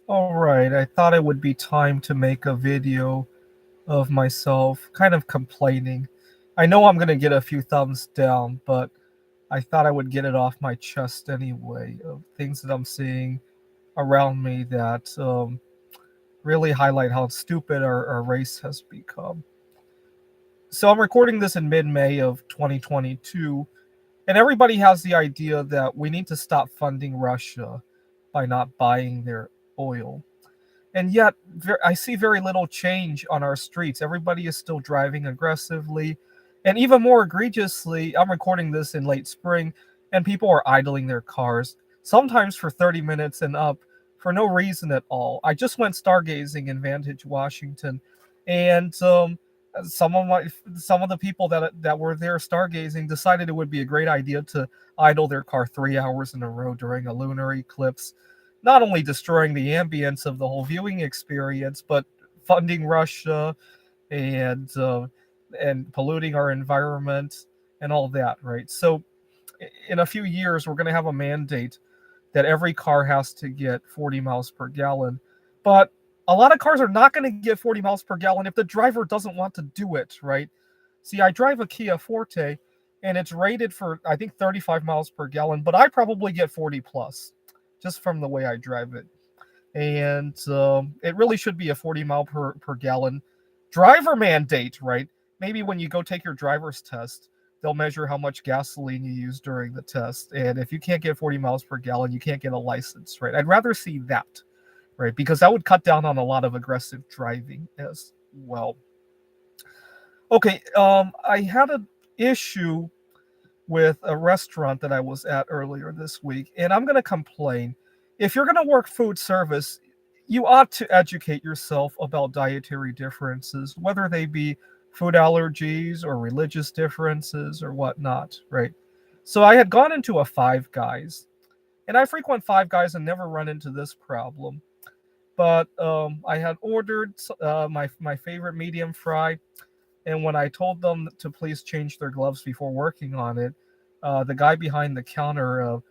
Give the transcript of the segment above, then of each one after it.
All right, I thought it would be time to make a video of myself kind of complaining. I know I'm going to get a few thumbs down, but I thought I would get it off my chest anyway of things that I'm seeing around me that really highlight how stupid our race has become. So I'm recording this in mid May of 2022, and everybody has the idea that we need to stop funding Russia by not buying their oil. And yet, I see very little change on our streets. Everybody is still driving aggressively. And even more egregiously, I'm recording this in late spring, and people are idling their cars, sometimes for 30 minutes and up, for no reason at all. I just went stargazing in Vantage, Washington, and some of my some of the people that were there stargazing decided it would be a great idea to idle their car 3 hours in a row during a lunar eclipse, not only destroying the ambience of the whole viewing experience, but funding Russia and and polluting our environment and all that, right? So, in a few years, we're going to have a mandate that every car has to get 40 miles per gallon, but a lot of cars are not going to get 40 miles per gallon if the driver doesn't want to do it, right? See, I drive a Kia Forte, and it's rated for I think 35 miles per gallon, but I probably get 40 plus just from the way I drive it. And it really should be a 40 mile per gallon driver mandate, right? Maybe when you go take your driver's test, they'll measure how much gasoline you use during the test. And if you can't get 40 miles per gallon, you can't get a license, right? I'd rather see that, right? Because that would cut down on a lot of aggressive driving as well. Okay, I had an issue with a restaurant that I was at earlier this week, and I'm going to complain. If you're going to work food service, you ought to educate yourself about dietary differences, whether they be food allergies or religious differences or whatnot, right? So I had gone into a Five Guys, and I frequent Five Guys and never run into this problem. But I had ordered my favorite medium fry, and when I told them to please change their gloves before working on it, the guy behind the counter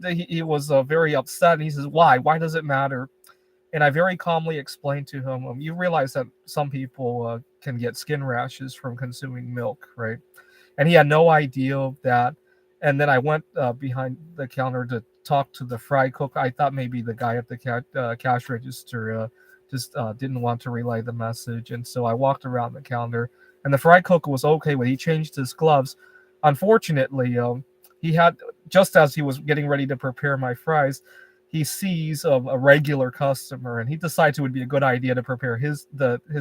he was very upset, and he says, "Why? Why does it matter?" And I very calmly explained to him, "You realize that some people can get skin rashes from consuming milk, right?" And he had no idea of that. And then I went behind the counter to talk to the fry cook. I thought maybe the guy at the cash register just didn't want to relay the message, and so I walked around the counter, and the fry cook was okay with. He changed his gloves. Unfortunately, he had just as he was getting ready to prepare my fries, he sees a regular customer, and he decides it would be a good idea to prepare his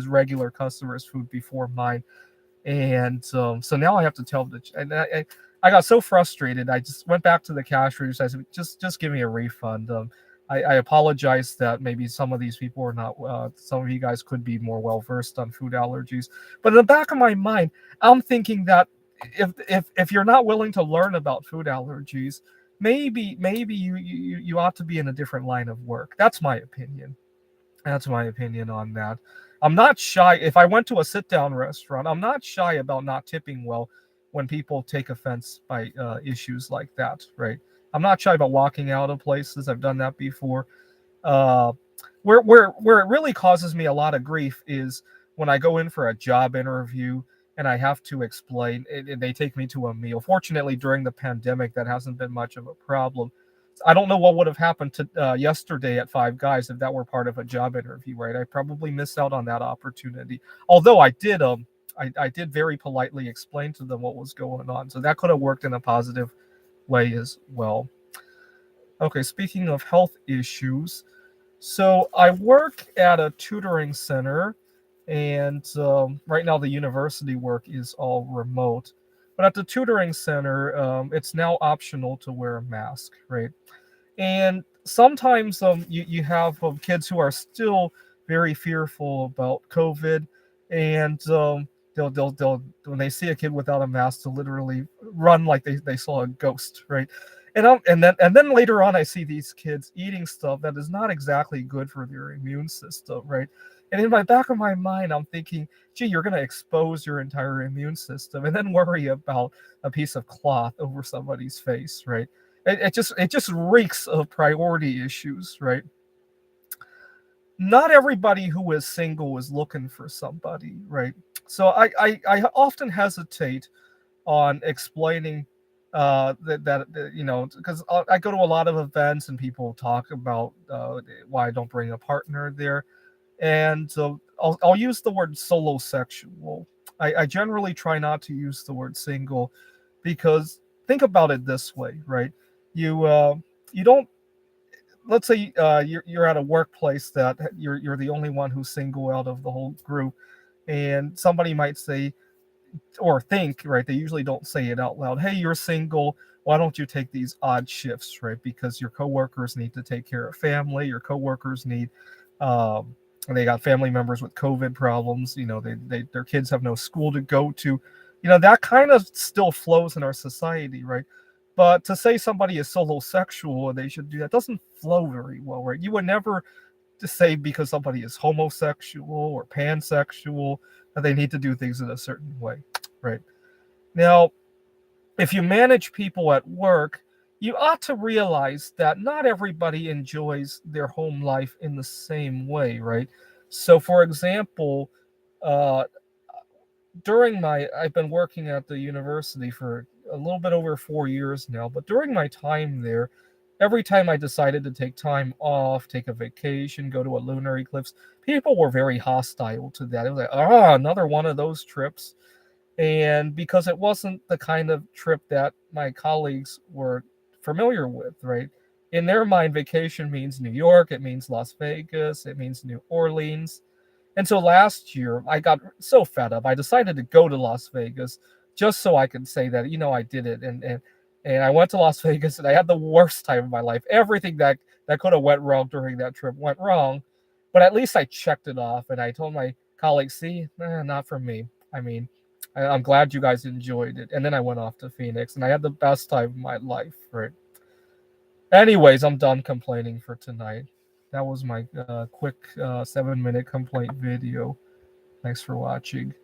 regular customer's food before mine. And so now I have to tell the and I got so frustrated. I just went back to the cash register. I said, just give me a refund. I apologize that maybe some of these people are not. Some of you guys could be more well versed on food allergies, but in the back of my mind, I'm thinking that if you're not willing to learn about food allergies, maybe you ought to be in a different line of work. That's my opinion. That's my opinion on that. I'm not shy. If I went to a sit down restaurant, I'm not shy about not tipping well when people take offense by issues like that, right? I'm not shy about walking out of places. I've done that before. Uh, where it really causes me a lot of grief is when I go in for a job interview and I have to explain, and they take me to a meal. Fortunately, during the pandemic, that hasn't been much of a problem. I don't know what would have happened to yesterday at Five Guys if that were part of a job interview, right? I probably missed out on that opportunity. Although I did very politely explain to them what was going on, so that could have worked in a positive way as well. Okay, speaking of health issues, so I work at a tutoring center, and right now the university work is all remote. But at the tutoring center, it's now optional to wear a mask, right? And sometimes you have kids who are still very fearful about COVID, and they'll when they see a kid without a mask, they'll literally run like they saw a ghost, right? And then later on, I see these kids eating stuff that is not exactly good for their immune system, right? And in my back of my mind, I'm thinking, gee, you're going to expose your entire immune system, and then worry about a piece of cloth over somebody's face, right? It just reeks of priority issues, right? not everybody who is single is looking for somebody, right? So I often hesitate on explaining because I go to a lot of events and people talk about why I don't bring a partner there, and so I'll use the word solo sexual. I generally try not to use the word single, because think about it this way, right? You don't, let's say you're at a workplace that you're the only one who's single out of the whole group, and somebody might say or think, right? They usually don't say it out loud. Hey, you're single. Why don't you take these odd shifts, right? Because your coworkers need to take care of family. Your coworkers need, um, they got family members with COVID problems. Their kids have no school to go to. That kind of still flows in our society, right? But to say somebody is solo sexual and they should do that doesn't flow very well, right? You would never to say because somebody is homosexual or pansexual that they need to do things in a certain way, right? Now, if you manage people at work, you ought to realize that not everybody enjoys their home life in the same way, right? So, for example, uh, I've been working at the university for a little bit over 4 years now, but during my time there, every time I decided to take time off, take a vacation, go to a lunar eclipse, people were very hostile to that. It was like, another one of those trips. And because it wasn't the kind of trip that my colleagues were familiar with, right? In their mind, vacation means New York, it means Las Vegas, it means New Orleans. And so last year, I got so fed up. I decided to go to Las Vegas just so I could say that, I did it. And I went to Las Vegas and I had the worst time of my life. Everything that could have went wrong during that trip went wrong, but at least I checked it off. And I told my colleagues, see, not for me. I mean, I'm glad you guys enjoyed it. And then I went off to Phoenix and I had the best time of my life, right? Anyways, I'm done complaining for tonight. That was my quick 7-minute complaint video. Thanks for watching.